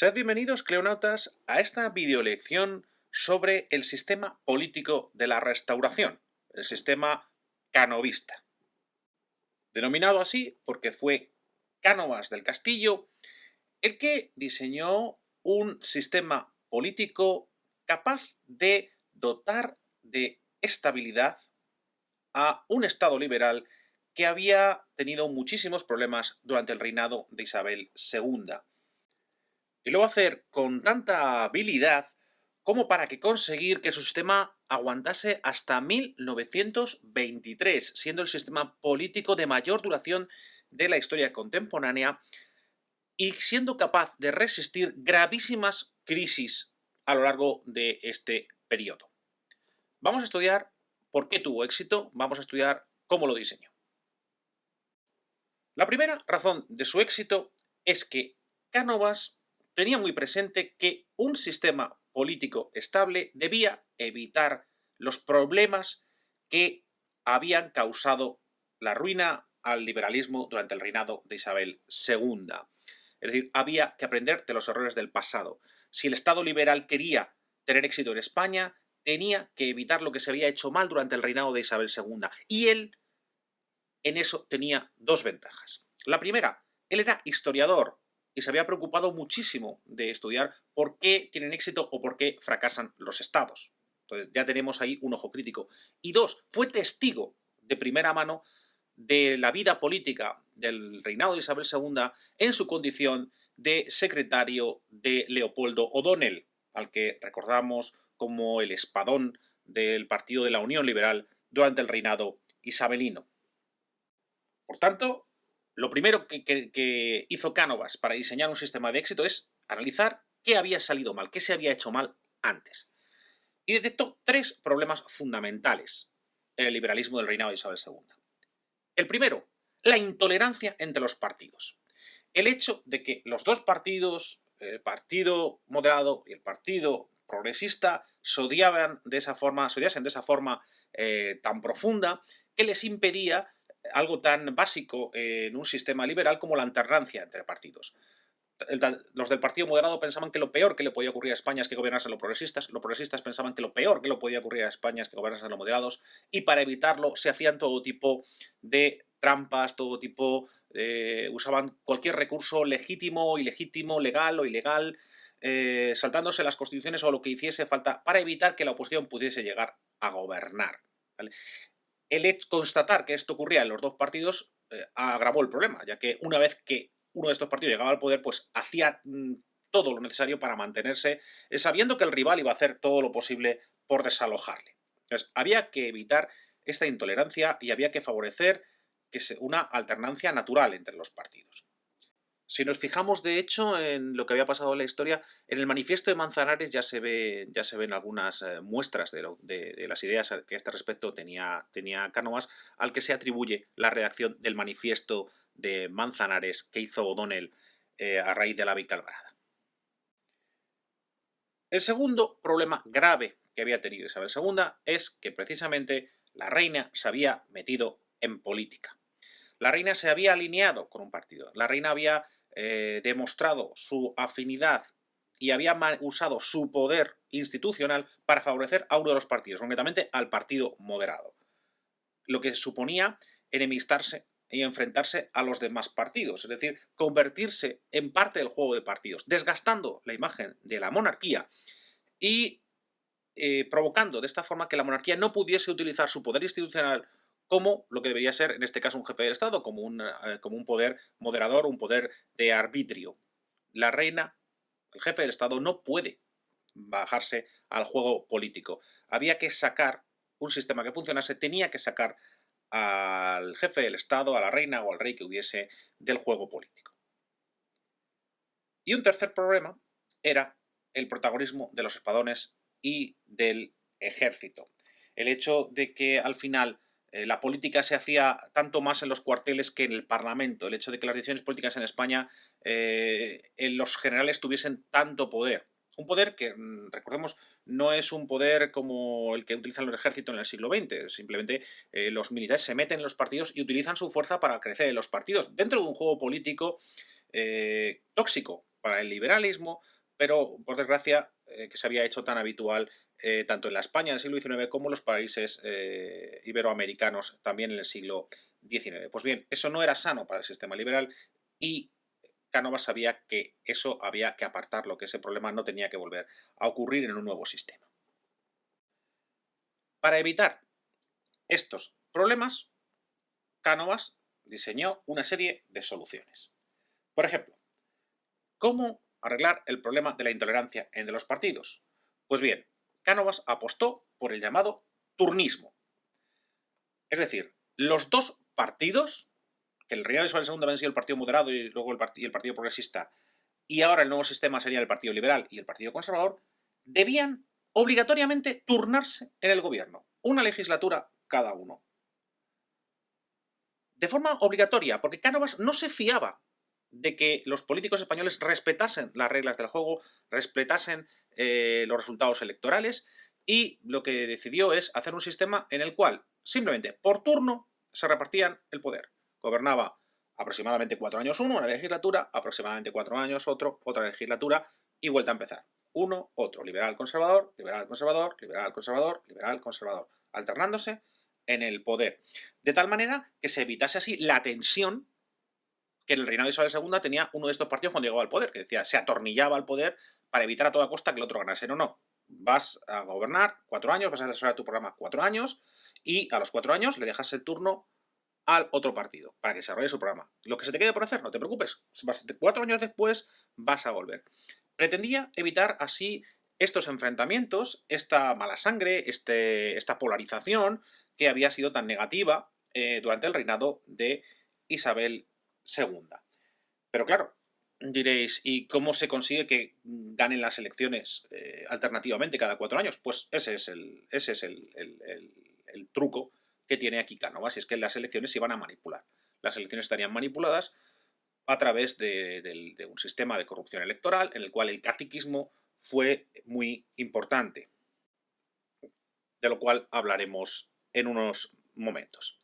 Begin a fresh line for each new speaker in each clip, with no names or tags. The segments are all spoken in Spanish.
Sed bienvenidos, cleonautas, a esta videolección sobre el sistema político de la Restauración, el sistema canovista. Denominado así porque fue Cánovas del Castillo el que diseñó un sistema político capaz de dotar de estabilidad a un Estado liberal que había tenido muchísimos problemas durante el reinado de Isabel II. Y lo va a hacer con tanta habilidad como para que conseguir que su sistema aguantase hasta 1923, siendo el sistema político de mayor duración de la historia contemporánea y siendo capaz de resistir gravísimas crisis a lo largo de este periodo. Vamos a estudiar por qué tuvo éxito, vamos a estudiar cómo lo diseñó. La primera razón de su éxito es que Cánovas tenía muy presente que un sistema político estable debía evitar los problemas que habían causado la ruina al liberalismo durante el reinado de Isabel II. Es decir, había que aprender de los errores del pasado. Si el Estado liberal quería tener éxito en España, tenía que evitar lo que se había hecho mal durante el reinado de Isabel II. Y él en eso tenía dos ventajas. La primera, él era historiador y se había preocupado muchísimo de estudiar por qué tienen éxito o por qué fracasan los estados. Entonces ya tenemos ahí un ojo crítico. Y dos, fue testigo de primera mano de la vida política del reinado de Isabel II en su condición de secretario de Leopoldo O'Donnell, al que recordamos como el espadón del Partido de la Unión Liberal durante el reinado isabelino. Por tanto, lo primero que hizo Cánovas para diseñar un sistema de éxito es analizar qué había salido mal, qué se había hecho mal antes. Y detectó tres problemas fundamentales en el liberalismo del reinado de Isabel II. El primero, la intolerancia entre los partidos. El hecho de que los dos partidos, el Partido Moderado y el Partido Progresista, se odiasen de esa forma tan profunda que les impedía algo tan básico en un sistema liberal como la alternancia entre partidos. Los del Partido Moderado pensaban que lo peor que le podía ocurrir a España es que gobernasen los progresistas pensaban que lo peor que le podía ocurrir a España es que gobernasen los moderados, y para evitarlo se hacían todo tipo de trampas, usaban cualquier recurso legítimo, ilegítimo, legal o ilegal, saltándose las constituciones o lo que hiciese falta para evitar que la oposición pudiese llegar a gobernar, ¿vale? Constatar que esto ocurría en los dos partidos agravó el problema, ya que una vez que uno de estos partidos llegaba al poder, pues hacía todo lo necesario para mantenerse, sabiendo que el rival iba a hacer todo lo posible por desalojarle. Entonces, había que evitar esta intolerancia y había que favorecer una alternancia natural entre los partidos. Si nos fijamos, de hecho, en lo que había pasado en la historia, en el manifiesto de Manzanares ya se ven algunas muestras de las ideas que a este respecto tenía Cánovas, al que se atribuye la redacción del manifiesto de Manzanares que hizo O'Donnell a raíz de la Bica Alvarada. El segundo problema grave que había tenido Isabel II es que precisamente la reina se había metido en política. La reina se había alineado con un partido. La reina había demostrado su afinidad y había usado su poder institucional para favorecer a uno de los partidos, concretamente al Partido Moderado, lo que suponía enemistarse y enfrentarse a los demás partidos, es decir, convertirse en parte del juego de partidos, desgastando la imagen de la monarquía y provocando de esta forma que la monarquía no pudiese utilizar su poder institucional como lo que debería ser, en este caso, un jefe del Estado, como un poder moderador, un poder de arbitrio. La reina, el jefe del Estado, no puede bajarse al juego político. Había que sacar un sistema que funcionase, tenía que sacar al jefe del Estado, a la reina o al rey que hubiese, del juego político. Y un tercer problema era el protagonismo de los espadones y del ejército. El hecho de que al final la política se hacía tanto más en los cuarteles que en el Parlamento. El hecho de que las decisiones políticas en España, los generales tuviesen tanto poder. Un poder que, recordemos, no es un poder como el que utilizan los ejércitos en el siglo XX. Simplemente los militares se meten en los partidos y utilizan su fuerza para crecer en los partidos, dentro de un juego político tóxico para el liberalismo, pero por desgracia que se había hecho tan habitual tanto en la España del siglo XIX como en los países iberoamericanos también en el siglo XIX. Pues bien, eso no era sano para el sistema liberal y Cánovas sabía que eso había que apartarlo, que ese problema no tenía que volver a ocurrir en un nuevo sistema. Para evitar estos problemas, Cánovas diseñó una serie de soluciones. Por ejemplo, ¿cómo arreglar el problema de la intolerancia entre los partidos? Pues bien, Cánovas apostó por el llamado turnismo. Es decir, los dos partidos, que el reinado de Isabel II habían sido el Partido Moderado y luego el Partido Progresista, y ahora el nuevo sistema sería el Partido Liberal y el Partido Conservador, debían obligatoriamente turnarse en el gobierno, una legislatura cada uno. De forma obligatoria, porque Cánovas no se fiaba de que los políticos españoles respetasen las reglas del juego, respetasen los resultados electorales, y lo que decidió es hacer un sistema en el cual simplemente por turno se repartían el poder. Gobernaba aproximadamente 4 años uno, una legislatura, aproximadamente 4 años otro, otra legislatura, y vuelta a empezar. Uno, otro, liberal, conservador, liberal, conservador, liberal, conservador, liberal, conservador, alternándose en el poder. De tal manera que se evitase así la tensión que en el reinado de Isabel II tenía uno de estos partidos cuando llegaba al poder, que decía, se atornillaba al poder para evitar a toda costa que el otro ganase. No, no. Vas a gobernar 4 años, vas a desarrollar tu programa 4 años y a los 4 años le dejas el turno al otro partido para que desarrolle su programa. Lo que se te quede por hacer, no te preocupes. 4 años después vas a volver. Pretendía evitar así estos enfrentamientos, esta mala sangre, esta polarización que había sido tan negativa durante el reinado de Isabel II. Pero claro, diréis, ¿y cómo se consigue que ganen las elecciones alternativamente cada 4 años? Pues ese es el truco que tiene aquí Cánovas, y es que las elecciones se iban a manipular. Las elecciones estarían manipuladas a través de un sistema de corrupción electoral en el cual el caciquismo fue muy importante, de lo cual hablaremos en unos momentos.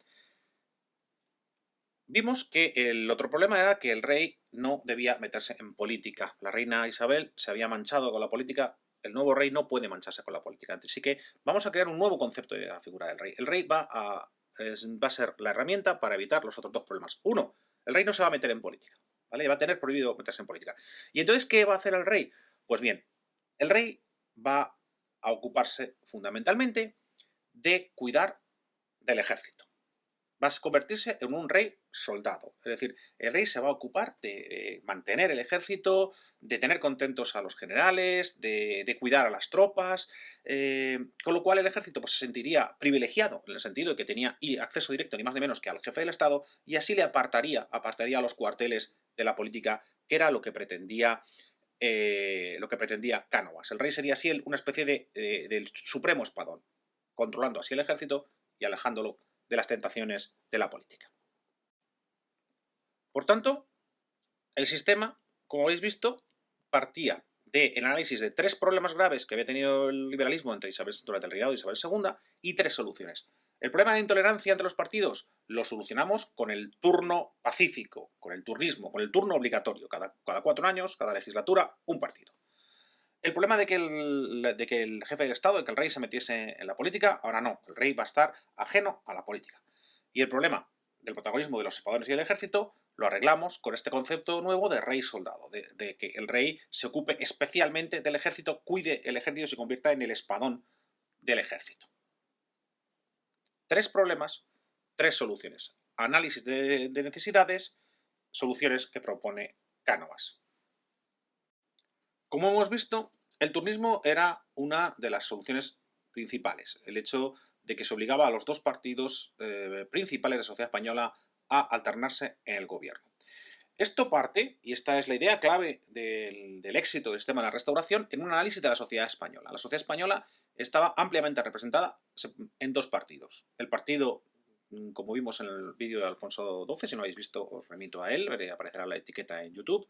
Vimos que el otro problema era que el rey no debía meterse en política. La reina Isabel se había manchado con la política, el nuevo rey no puede mancharse con la política. Así que vamos a crear un nuevo concepto de la figura del rey. El rey va a ser la herramienta para evitar los otros dos problemas. Uno, el rey no se va a meter en política, ¿vale? Va a tener prohibido meterse en política. ¿Y entonces qué va a hacer el rey? Pues bien, el rey va a ocuparse fundamentalmente de cuidar del ejército. Va a convertirse en un rey soldado. Es decir, el rey se va a ocupar de mantener el ejército, de tener contentos a los generales, de cuidar a las tropas, con lo cual el ejército pues, se sentiría privilegiado en el sentido de que tenía acceso directo ni más ni menos que al jefe del Estado, y así le apartaría a los cuarteles de la política, que era lo que pretendía Cánovas. El rey sería así una especie del supremo espadón, controlando así el ejército y alejándolo de las tentaciones de la política. Por tanto, el sistema, como habéis visto, partía del análisis de 3 problemas graves que había tenido el liberalismo durante el reinado de Isabel II y 3 soluciones. El problema de intolerancia entre los partidos lo solucionamos con el turno pacífico, con el turnismo, con el turno obligatorio. Cada 4 años, cada legislatura, un partido. El problema de que el jefe del Estado, de que el rey se metiese en la política, ahora no, el rey va a estar ajeno a la política. Y el problema del protagonismo de los espadones y del ejército lo arreglamos con este concepto nuevo de rey soldado, de que el rey se ocupe especialmente del ejército, cuide el ejército y se convierta en el espadón del ejército. 3 problemas, 3 soluciones. Análisis de necesidades, soluciones que propone Cánovas. Como hemos visto, el turnismo era una de las soluciones principales. El hecho de que se obligaba a los dos partidos principales de la sociedad española a alternarse en el gobierno. Esto parte, y esta es la idea clave del éxito del sistema de la Restauración, en un análisis de la sociedad española. La sociedad española estaba ampliamente representada en 2 partidos. El partido, como vimos en el vídeo de Alfonso XII, si no lo habéis visto os remito a él, aparecerá la etiqueta en YouTube.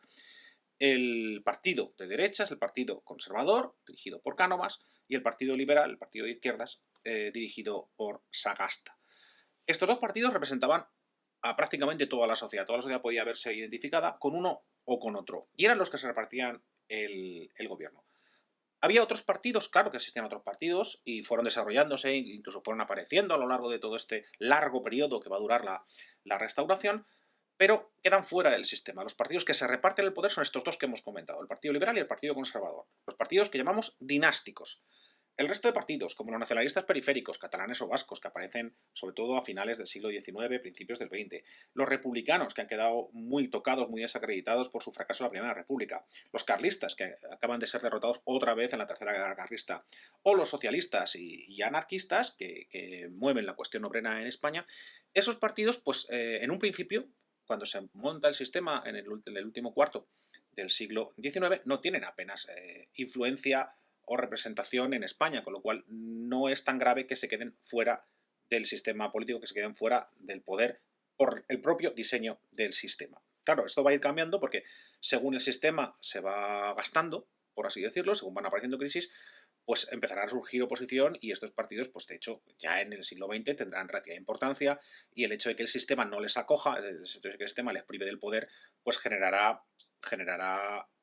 El partido de derechas, el partido conservador, dirigido por Cánovas, y el partido liberal, el partido de izquierdas, dirigido por Sagasta. Estos 2 partidos representaban a prácticamente toda la sociedad. Toda la sociedad podía verse identificada con uno o con otro. Y eran los que se repartían el gobierno. Había otros partidos, claro que existían otros partidos y fueron desarrollándose, incluso fueron apareciendo a lo largo de todo este largo periodo que va a durar la restauración, pero quedan fuera del sistema. Los partidos que se reparten el poder son estos dos que hemos comentado, el Partido Liberal y el Partido Conservador. Los partidos que llamamos dinásticos. El resto de partidos, como los nacionalistas periféricos, catalanes o vascos, que aparecen sobre todo a finales del siglo XIX, principios del XX, los republicanos, que han quedado muy tocados, muy desacreditados por su fracaso en la Primera República, los carlistas, que acaban de ser derrotados otra vez en la Tercera Guerra Carlista, o los socialistas y anarquistas, que mueven la cuestión obrera en España, esos partidos, pues en un principio, cuando se monta el sistema en el último cuarto del siglo XIX, no tienen apenas influencia o representación en España, con lo cual no es tan grave que se queden fuera del sistema político, que se queden fuera del poder por el propio diseño del sistema. Claro, esto va a ir cambiando porque según el sistema se va gastando, por así decirlo, según van apareciendo crisis, pues empezará a surgir oposición y estos partidos, pues de hecho, ya en el siglo XX tendrán relativa importancia y el hecho de que el sistema no les acoja, el hecho de que el sistema les prive del poder, pues generará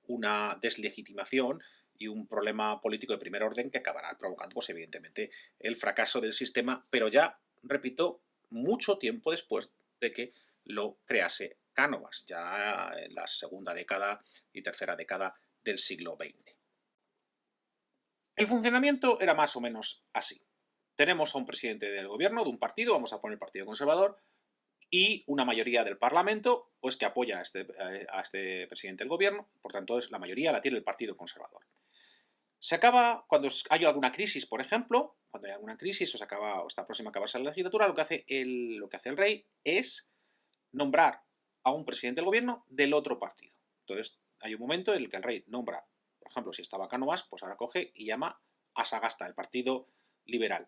una deslegitimación y un problema político de primer orden que acabará provocando, pues evidentemente, el fracaso del sistema, pero ya, repito, mucho tiempo después de que lo crease Cánovas, ya en la segunda década y tercera década del siglo XX. El funcionamiento era más o menos así. Tenemos a un presidente del gobierno, de un partido, vamos a poner el Partido Conservador, y una mayoría del Parlamento, pues que apoya a este presidente del gobierno, por tanto, la mayoría la tiene el Partido Conservador. Se acaba, cuando hay alguna crisis, por ejemplo, cuando hay alguna crisis o está próxima a acabarse la legislatura, lo que hace el rey es nombrar a un presidente del gobierno del otro partido. Entonces, hay un momento en el que el rey nombra, por ejemplo, si estaba Cánovas, pues ahora coge y llama a Sagasta, el Partido Liberal.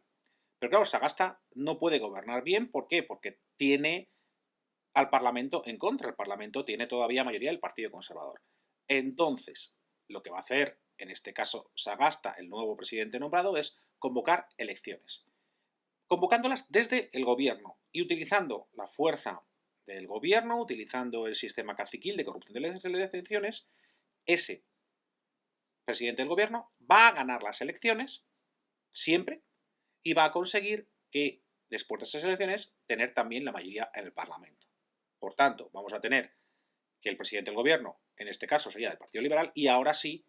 Pero claro, Sagasta no puede gobernar bien, ¿por qué? Porque tiene al Parlamento en contra. El Parlamento tiene todavía mayoría del Partido Conservador. Entonces, lo que va a hacer, en este caso Sagasta, el nuevo presidente nombrado, es convocar elecciones. Convocándolas desde el gobierno y utilizando la fuerza del gobierno, utilizando el sistema caciquil de corrupción de las elecciones, ese presidente del gobierno va a ganar las elecciones siempre y va a conseguir que después de esas elecciones tener también la mayoría en el Parlamento. Por tanto, vamos a tener que el presidente del gobierno, en este caso sería del Partido Liberal, y ahora sí,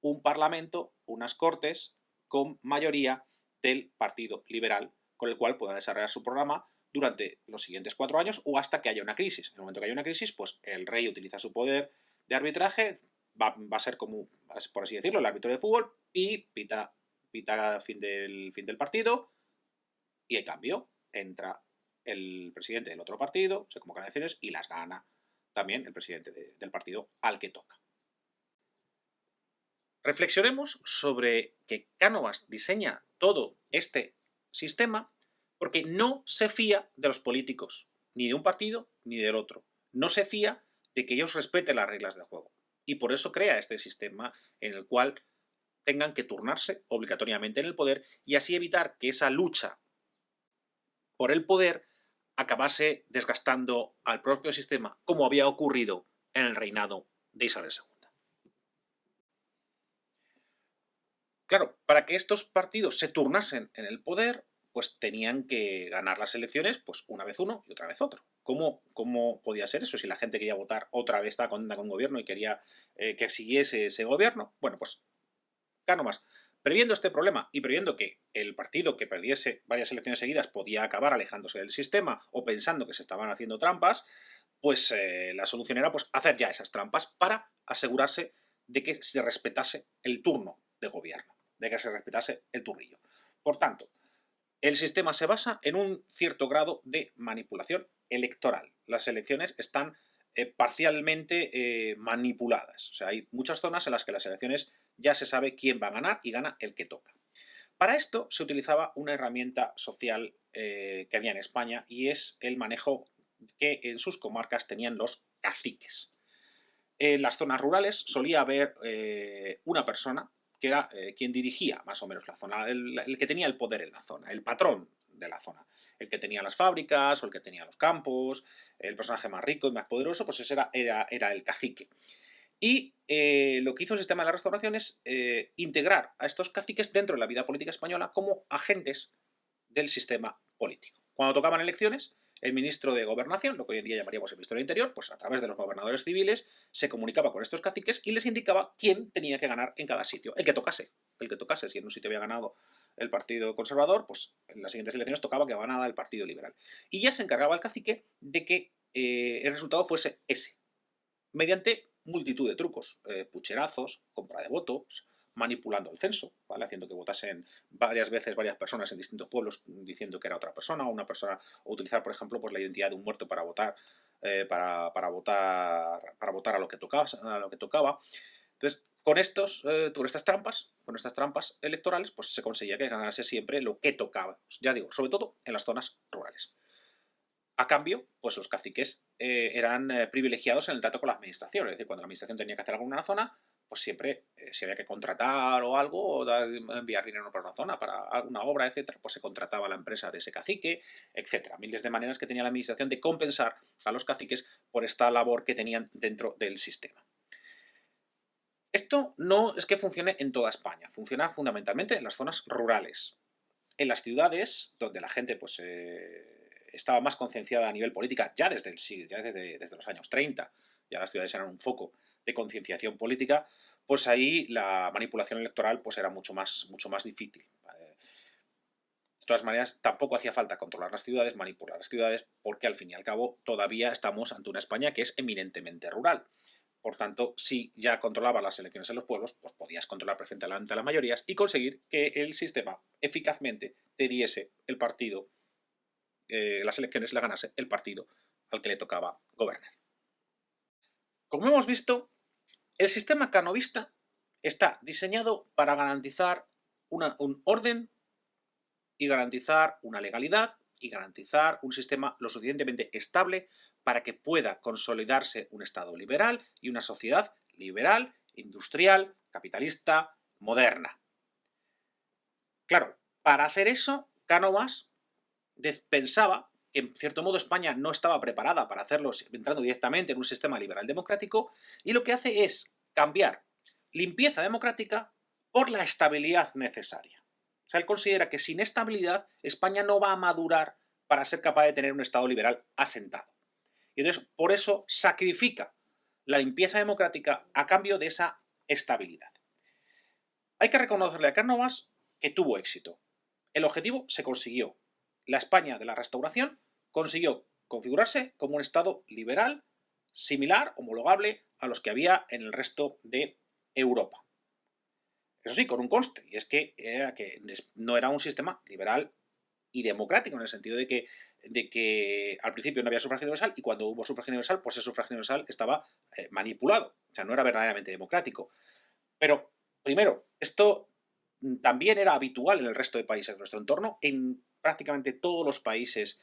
un parlamento, unas cortes con mayoría del Partido Liberal, con el cual pueda desarrollar su programa durante los siguientes 4 años o hasta que haya una crisis. En el momento que haya una crisis, pues el rey utiliza su poder de arbitraje, va a ser como, por así decirlo, el árbitro de fútbol y pita fin del partido y en cambio entra el presidente del otro partido, se convocan elecciones y las gana también el presidente del partido al que toca. Reflexionemos sobre que Cánovas diseña todo este sistema porque no se fía de los políticos, ni de un partido ni del otro. No se fía de que ellos respeten las reglas del juego. Y por eso crea este sistema en el cual tengan que turnarse obligatoriamente en el poder y así evitar que esa lucha por el poder acabase desgastando al propio sistema, como había ocurrido en el reinado de Isabel II. Claro, para que estos partidos se turnasen en el poder, pues tenían que ganar las elecciones, pues una vez uno y otra vez otro. ¿Cómo podía ser eso si la gente quería votar otra vez, estaba contenta con un gobierno y quería que siguiese ese gobierno? Bueno, pues Cánovas, previendo este problema y previendo que el partido que perdiese varias elecciones seguidas podía acabar alejándose del sistema o pensando que se estaban haciendo trampas, pues la solución era pues, hacer ya esas trampas para asegurarse de que se respetase el turno de gobierno, de que se respetase el turnillo. Por tanto, el sistema se basa en un cierto grado de manipulación electoral. Las elecciones están parcialmente manipuladas. O sea, hay muchas zonas en las que las elecciones ya se sabe quién va a ganar y gana el que toca. Para esto se utilizaba una herramienta social que había en España y es el manejo que en sus comarcas tenían los caciques. En las zonas rurales solía haber una persona que era quien dirigía más o menos la zona, el que tenía el poder en la zona, el patrón de la zona, el que tenía las fábricas o el que tenía los campos, el personaje más rico y más poderoso, pues ese era el cacique. Y lo que hizo el sistema de la Restauración es integrar a estos caciques dentro de la vida política española como agentes del sistema político. Cuando tocaban elecciones, el ministro de Gobernación, lo que hoy en día llamaríamos el ministro del Interior, pues a través de los gobernadores civiles se comunicaba con estos caciques y les indicaba quién tenía que ganar en cada sitio, el que tocase. El que tocase, si en un sitio había ganado el Partido Conservador, pues en las siguientes elecciones tocaba que ganara el Partido Liberal. Y ya se encargaba el cacique de que el resultado fuese ese, mediante multitud de trucos, pucherazos, compra de votos, manipulando el censo, ¿vale? Haciendo que votasen varias veces varias personas en distintos pueblos diciendo que era otra persona, o una persona, o utilizar, por ejemplo, pues la identidad de un muerto para votar, para votar a lo que tocaba, Entonces, con estas trampas electorales, pues se conseguía que ganase siempre lo que tocaba. Ya digo, sobre todo en las zonas rurales. A cambio, pues los caciques eran privilegiados en el trato con la administración. Es decir, cuando la administración tenía que hacer algo en una zona, pues siempre, si había que contratar o algo, o enviar dinero para una zona, para alguna obra, etcétera, pues se contrataba a la empresa de ese cacique, etcétera. Miles de maneras que tenía la administración de compensar a los caciques por esta labor que tenían dentro del sistema. Esto no es que funcione en toda España, funciona fundamentalmente en las zonas rurales. En las ciudades, donde la gente pues, estaba más concienciada a nivel política ya desde desde los años 30, ya las ciudades eran un foco de concienciación política, pues ahí la manipulación electoral pues, era mucho más difícil. ¿Vale? De todas maneras, tampoco hacía falta controlar las ciudades, manipular las ciudades, porque al fin y al cabo todavía estamos ante una España que es eminentemente rural. Por tanto, si ya controlabas las elecciones en los pueblos, pues podías controlar perfectamente a las mayorías y conseguir que el sistema eficazmente te diese el partido, las elecciones la ganase el partido al que le tocaba gobernar. Como hemos visto, el sistema canovista está diseñado para garantizar un orden y garantizar una legalidad y garantizar un sistema lo suficientemente estable para que pueda consolidarse un Estado liberal y una sociedad liberal, industrial, capitalista, moderna. Claro, para hacer eso, Cánovas pensaba que en cierto modo España no estaba preparada para hacerlo entrando directamente en un sistema liberal democrático, y lo que hace es cambiar limpieza democrática por la estabilidad necesaria. O sea, él considera que sin estabilidad España no va a madurar para ser capaz de tener un Estado liberal asentado. Y entonces, por eso sacrifica la limpieza democrática a cambio de esa estabilidad. Hay que reconocerle a Cánovas que tuvo éxito. El objetivo se consiguió. La España de la Restauración consiguió configurarse como un Estado liberal, similar, homologable a los que había en el resto de Europa. Eso sí, con un conste, y es que no era un sistema liberal y democrático, en el sentido de que al principio no había sufragio universal, y cuando hubo sufragio universal, pues ese sufragio universal estaba manipulado. O sea, no era verdaderamente democrático. Pero, primero, esto también era habitual en el resto de países de nuestro entorno, en prácticamente todos los países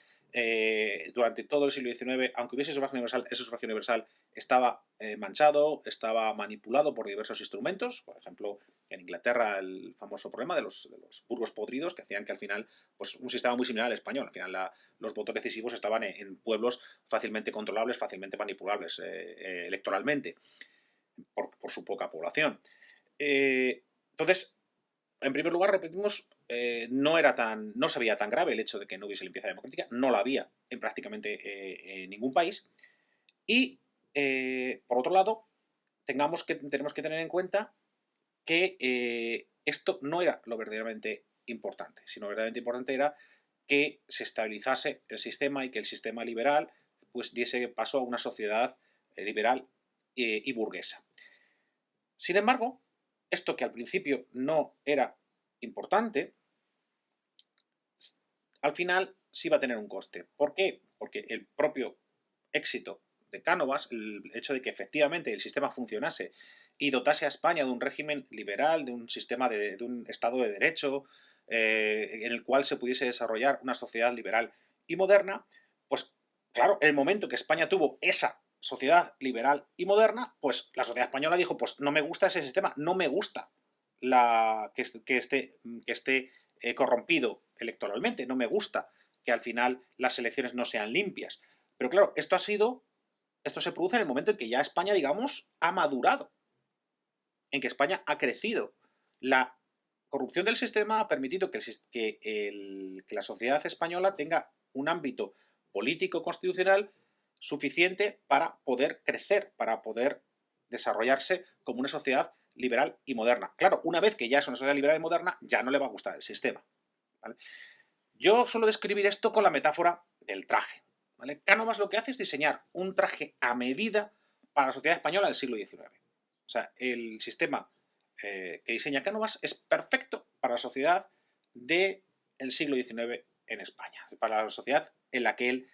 durante todo el siglo XIX, aunque hubiese sufragio universal, ese sufragio universal estaba manchado, estaba manipulado por diversos instrumentos. Por ejemplo, en Inglaterra el famoso problema de los burgos podridos, que hacían que al final, pues un sistema muy similar al español, al final los votos decisivos estaban en pueblos fácilmente controlables, fácilmente manipulables electoralmente, por su poca población. Entonces, en primer lugar, repetimos, no se veía tan grave el hecho de que no hubiese limpieza democrática, no la había en prácticamente ningún país. Y, por otro lado, tenemos que tener en cuenta que esto no era lo verdaderamente importante, sino lo verdaderamente importante era que se estabilizase el sistema y que el sistema liberal pues, diese paso a una sociedad liberal y burguesa. Sin embargo, esto que al principio no era importante, al final sí va a tener un coste. ¿Por qué? Porque el propio éxito de Cánovas, el hecho de que efectivamente el sistema funcionase y dotase a España de un régimen liberal, de un sistema de un Estado de Derecho, en el cual se pudiese desarrollar una sociedad liberal y moderna, pues claro, el momento que España tuvo esa sociedad liberal y moderna, pues la sociedad española dijo, pues no me gusta ese sistema, no me gusta que esté corrompido electoralmente, no me gusta que al final las elecciones no sean limpias. Pero claro, esto ha sido Esto se produce en el momento en que ya España, digamos, ha madurado, en que España ha crecido. La corrupción del sistema ha permitido que la sociedad española tenga un ámbito político constitucional suficiente para poder crecer, para poder desarrollarse como una sociedad liberal y moderna. Claro, una vez que ya es una sociedad liberal y moderna, ya no le va a gustar el sistema, ¿vale? Yo suelo describir esto con la metáfora del traje, ¿vale? Cánovas lo que hace es diseñar un traje a medida para la sociedad española del siglo XIX. O sea, el sistema que diseña Cánovas es perfecto para la sociedad del siglo XIX en España, para la sociedad en la que él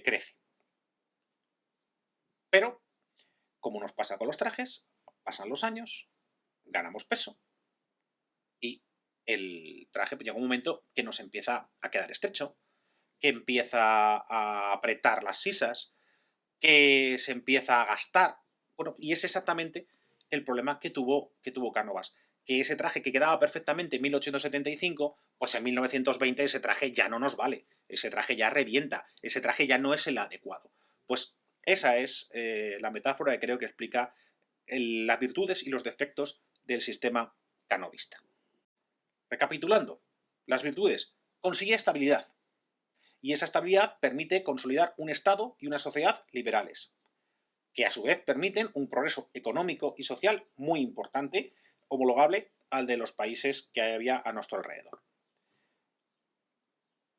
crece. Pero, como nos pasa con los trajes, pasan los años, ganamos peso y el traje llega un momento que nos empieza a quedar estrecho, que empieza a apretar las sisas, que se empieza a gastar. Bueno, y es exactamente el problema que tuvo Cánovas. Que ese traje que quedaba perfectamente en 1875, pues en 1920 ese traje ya no nos vale. Ese traje ya revienta. Ese traje ya no es el adecuado. Pues esa es la metáfora que creo que explica las virtudes y los defectos del sistema canovista. Recapitulando, las virtudes. Consigue estabilidad. Y esa estabilidad permite consolidar un Estado y una sociedad liberales, que a su vez permiten un progreso económico y social muy importante, homologable al de los países que había a nuestro alrededor.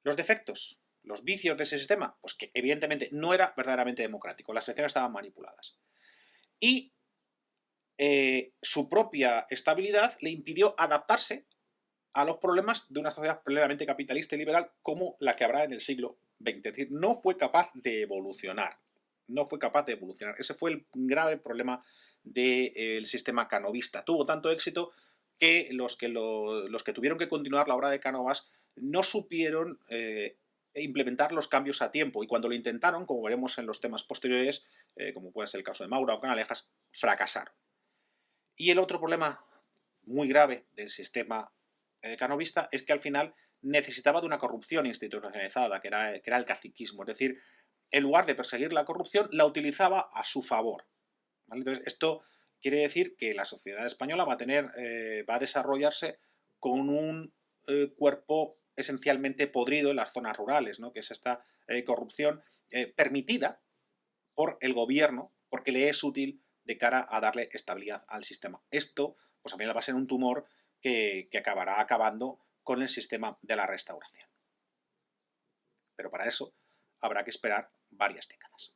Los defectos, los vicios de ese sistema, pues que evidentemente no era verdaderamente democrático, las elecciones estaban manipuladas. Y su propia estabilidad le impidió adaptarse a los problemas de una sociedad plenamente capitalista y liberal como la que habrá en el siglo XX. Es decir, no fue capaz de evolucionar. No fue capaz de evolucionar. Ese fue el grave problema del sistema canovista. Tuvo tanto éxito que los que tuvieron que continuar la obra de Cánovas no supieron implementar los cambios a tiempo. Y cuando lo intentaron, como veremos en los temas posteriores, como puede ser el caso de Maura o Canalejas, fracasaron. Y el otro problema muy grave del sistema canovista es que al final necesitaba de una corrupción institucionalizada, que era el caciquismo. Es decir, en lugar de perseguir la corrupción, la utilizaba a su favor, ¿vale? Entonces, esto quiere decir que la sociedad española va a desarrollarse con un cuerpo esencialmente podrido en las zonas rurales, ¿no? Que es esta corrupción permitida por el gobierno, porque le es útil de cara a darle estabilidad al sistema. Esto, pues al final va a ser un tumor que acabará acabando con el sistema de la restauración. Pero para eso habrá que esperar varias décadas.